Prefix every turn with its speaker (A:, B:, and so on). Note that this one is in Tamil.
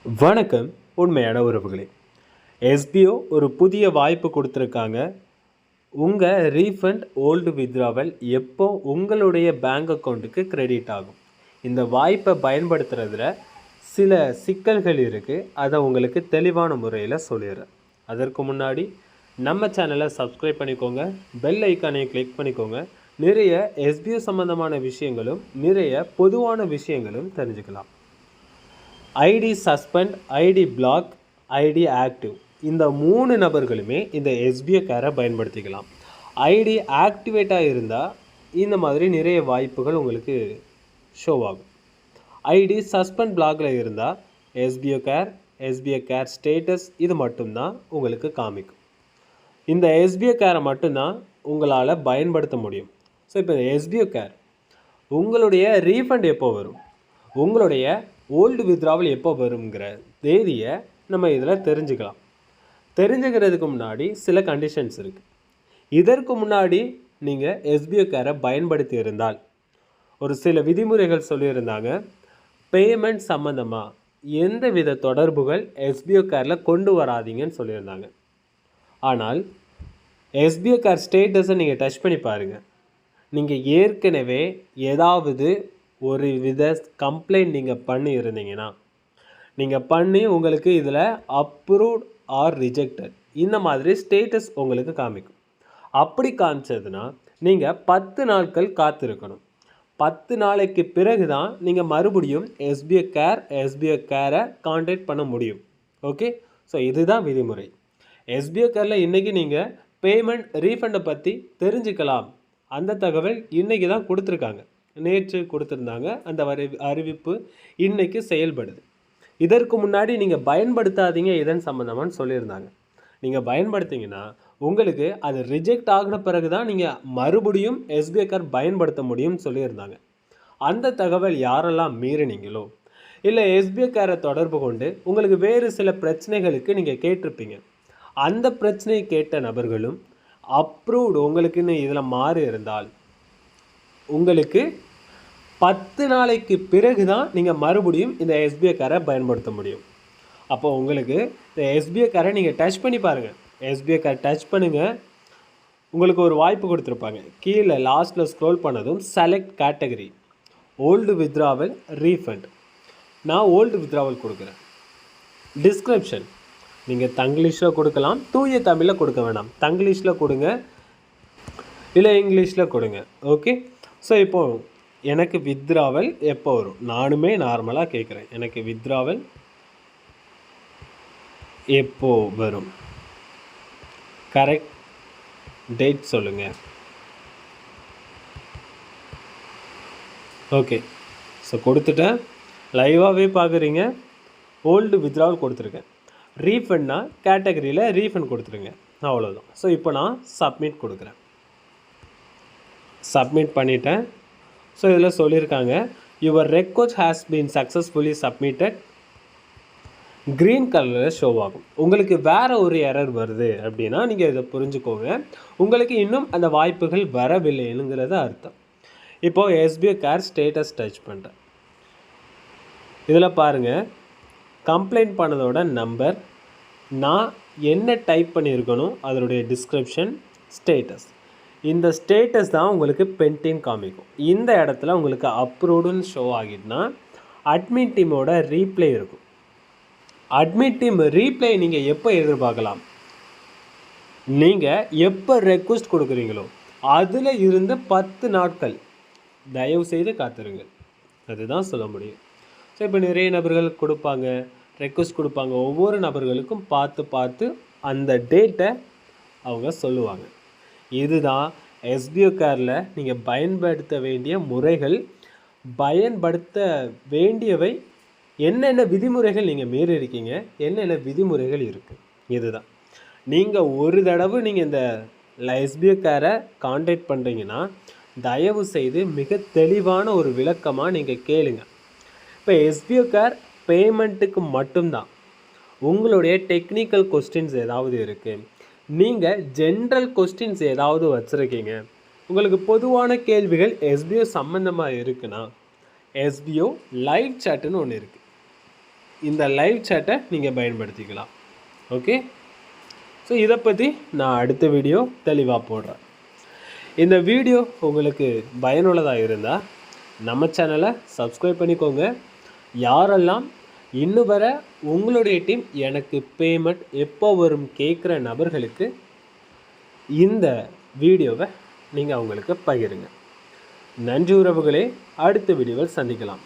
A: வணக்கம். உண்மையான உறவுகளே, எஸ்பிஓ ஒரு புதிய வாய்ப்பு கொடுத்துருக்காங்க. உங்கள் ரீஃபண்ட் ஓல்டு வித்ராவல் எப்போ உங்களுடைய பேங்க் அக்கௌண்ட்டுக்கு கிரெடிட் ஆகும். இந்த வாய்ப்பை பயன்படுத்துறதுல சில சிக்கல்கள் இருக்குது. அதை உங்களுக்கு தெளிவான முறையில் சொல்லிடுறேன். அதற்கு முன்னாடி நம்ம சேனலை சப்ஸ்கிரைப் பண்ணிக்கோங்க, பெல் ஐக்கானையும் கிளிக் பண்ணிக்கோங்க. நிறைய எஸ்பிஓ சம்மந்தமான விஷயங்களும் நிறைய பொதுவான விஷயங்களும் தெரிஞ்சுக்கலாம். ID suspend, ID block, ID active, இந்த 3 நபர்களுமே இந்த எஸ்பிஓ கேரை பயன்படுத்திக்கலாம். ஐடி ஆக்டிவேட்டாக இருந்தால் இந்த மாதிரி நிறைய வாய்ப்புகள் உங்களுக்கு ஷோ ஆகும். ஐடி சஸ்பெண்ட் பிளாகில் இருந்தால் எஸ்பிஓ கேர் ஸ்டேட்டஸ் இது மட்டும்தான் உங்களுக்கு காமிக்கும். இந்த எஸ்பிஓ கேரை மட்டும்தான் உங்களால் பயன்படுத்த முடியும். ஸோ இப்போ எஸ்பிஓ கேர் உங்களுடைய ரீஃபண்ட் எப்போ வரும், உங்களுடைய ஓல்டு வித்ராவல் எப்போ வருங்கிற தேதியை நம்ம இதில் தெரிஞ்சுக்கலாம். தெரிஞ்சுக்கிறதுக்கு முன்னாடி சில கண்டிஷன்ஸ் இருக்குது. இதற்கு முன்னாடி நீங்கள் எஸ்பிஓ கேரை பயன்படுத்தி இருந்தால் ஒரு சில விதிமுறைகள் சொல்லியிருந்தாங்க. பேமெண்ட் சம்மந்தமாக எந்த வித தொடர்புகள் எஸ்பிஓ கேரில் கொண்டு வராதிங்கன்னு சொல்லியிருந்தாங்க. ஆனால் எஸ்பிஓ கேர் ஸ்டேட்டஸை நீங்கள் டச் பண்ணி பாருங்கள். நீங்கள் ஏற்கனவே ஏதாவது ஒரு வித கம்ப்ளைண்ட் நீங்கள் பண்ணி இருந்தீங்கன்னா, நீங்கள் பண்ணி உங்களுக்கு இதில் அப்ரூவ்ட் ஆர் ரிஜெக்டட் இந்த மாதிரி ஸ்டேட்டஸ் உங்களுக்கு காமிக்கும். அப்படி காமிச்சதுன்னா நீங்கள் 10 நாட்கள் காத்திருக்கணும். 10 நாளைக்கு பிறகு தான் நீங்கள் மறுபடியும் எஸ்பிஓ கேரை கான்டாக்ட் பண்ண முடியும். ஓகே, ஸோ இதுதான் விதிமுறை. எஸ்பிஓ கேரில் இன்றைக்கி நீங்கள் பேமெண்ட் ரீஃபண்டை பற்றி தெரிஞ்சுக்கலாம். அந்த தகவல் இன்றைக்கி தான் கொடுத்துருக்காங்க, நேற்று கொடுத்துருந்தாங்க. அந்த அறிவிப்பு இன்றைக்கி செயல்படுது. இதற்கு முன்னாடி நீங்கள் பயன்படுத்தாதீங்க இதன் சம்மந்தமானு சொல்லியிருந்தாங்க. நீங்கள் பயன்படுத்திங்கன்னா உங்களுக்கு அது ரிஜெக்ட் ஆகின பிறகு தான் நீங்கள் மறுபடியும் எஸ்பிஓ கேர் பயன்படுத்த முடியும்னு சொல்லியிருந்தாங்க. அந்த தகவல் யாரெல்லாம் மீறினீங்களோ, இல்லை எஸ்பிஓ கேரை தொடர்பு கொண்டு உங்களுக்கு வேறு சில பிரச்சனைகளுக்கு நீங்கள் கேட்டிருப்பீங்க. அந்த பிரச்சனையை கேட்ட நபர்களும் அப்ரூவ்டு உங்களுக்குன்னு இதில் மாறி இருந்தால் உங்களுக்கு 10 நாளைக்கு பிறகு தான் நீங்கள் மறுபடியும் இந்த எஸ்பிஓ கேரை பயன்படுத்த முடியும். அப்போ உங்களுக்கு இந்த எஸ்பிஓ கேரை நீங்கள் டச் பண்ணி பாருங்கள். எஸ்பிஓ கேர் டச் பண்ணுங்கள். உங்களுக்கு ஒரு வாய்ப்பு கொடுத்துருப்பாங்க. கீழே லாஸ்ட்டில் ஸ்க்ரோல் பண்ணதும் select category, old withdrawal, refund. நான் ஓல்டு வித்ராவல் கொடுக்குறேன். டிஸ்கிரிப்ஷன் நீங்கள் தங்கிலீஷில் கொடுக்கலாம், தூய தமிழில் கொடுக்க வேண்டாம். தங்கிலீஷில் கொடுங்க, இல்லை இங்கிலீஷில் கொடுங்க. ஓகே, ஸோ இப்போது எனக்கு வித்ராவல் எப்போ வரும், நானுமே நார்மலாக கேட்குறேன். எனக்கு வித்ராவல் எப்போ வரும், கரெக்ட் டேட் சொல்லுங்கள். ஓகே, ஸோ கொடுத்துட்டேன். லைவாகவே பார்க்குறீங்க. ஓல்டு வித்ராவல் கொடுத்துருக்கேன். ரீஃபண்ட்னா கேட்டகரியில் ரீஃபண்ட் கொடுத்துருங்க, அவ்வளோதான். ஸோ இப்போ நான் சப்மிட் கொடுக்குறேன். சப்மிட் பண்ணிட்டேன். ஸோ இதில் சொல்லியிருக்காங்க, your request has been successfully submitted. Green கலரில் ஷோ ஆகும். உங்களுக்கு வேறு ஒரு எரர் வருது அப்படின்னா நீங்கள் இதை புரிஞ்சுக்கோங்க, உங்களுக்கு இன்னும் அந்த வாய்ப்புகள் வரவில்லைங்கிறத அர்த்தம். இப்போது எஸ்பிஓ கேர் ஸ்டேட்டஸ் டச் பண்ணுறேன். இதில் பாருங்கள், கம்ப்ளைண்ட் பண்ணதோட நம்பர், நான் என்ன டைப் பண்ணியிருக்கணும், அதனுடைய டிஸ்கிரிப்ஷன், ஸ்டேட்டஸ். இந்த ஸ்டேட்டஸ் தான் உங்களுக்கு பெண்டிங் காமிக்கும். இந்த இடத்துல உங்களுக்கு அப்ரூவ்டுன்னு ஷோ ஆகிட்டுனா அட்மின் டீமோட ரீப்ளே இருக்கும். அட்மின் டீம் ரீப்ளே நீங்கள் எப்போ எதிர்பார்க்கலாம், நீங்கள் எப்போ ரெக்வஸ்ட் கொடுக்குறீங்களோ அதில் இருந்து 10 நாட்கள் தயவு செய்து காத்துருங்க. அதுதான் சொல்ல முடியும். ஸோ இப்போ நிறைய நபர்கள் கொடுப்பாங்க, ரெக்வஸ்ட் கொடுப்பாங்க. ஒவ்வொரு நபர்களுக்கும் பார்த்து அந்த டேட்டை அவங்க சொல்லுவாங்க. இதுதான் எஸ்பிஓ கேரில் நீங்கள் பயன்படுத்த வேண்டிய முறைகள். பயன்படுத்த வேண்டியவை என்னென்ன விதிமுறைகள் நீங்கள் மீறி இருக்கீங்க, என்னென்ன விதிமுறைகள் இருக்குது, இதுதான். நீங்கள் ஒரு தடவை நீங்கள் இந்த எஸ்பிஓ கேரை கான்டாக்ட் பண்ணுறீங்கன்னா தயவு செய்து மிக தெளிவான ஒரு விளக்கமாக நீங்கள் கேளுங்க. இப்போ எஸ்பிஓ கேர் பேமெண்ட்டுக்கு மட்டும்தான். உங்களுடைய டெக்னிக்கல் கொஸ்டின்ஸ் ஏதாவது இருக்குது, நீங்கள் ஜென்ரல் கொஸ்டின்ஸ் ஏதாவது வச்சுருக்கீங்க, உங்களுக்கு பொதுவான கேள்விகள் எஸ்பிஓ சம்மந்தமாக இருக்குன்னா எஸ்பிஓ லைவ் சாட்டுன்னு ஒன்று இருக்குது. இந்த லைவ் சேட்டை நீங்கள் பயன்படுத்திக்கலாம். ஓகே, ஸோ இதை பற்றி நான் அடுத்த வீடியோ தெளிவாக போடுறேன். இந்த வீடியோ உங்களுக்கு பயனுள்ளதாக இருந்தால் நம்ம சேனலை சப்ஸ்கிரைப் பண்ணிக்கோங்க. யாரெல்லாம் இன்னும் வர உங்களுடைய டீம் எனக்கு பேமெண்ட் எப்போ வரும் கேட்குற நபர்களுக்கு இந்த வீடியோவை நீங்கள் அவங்களுக்கு பகிருங்க. நன்றி உறவுகளே, அடுத்த வீடியோவில் சந்திக்கலாம்.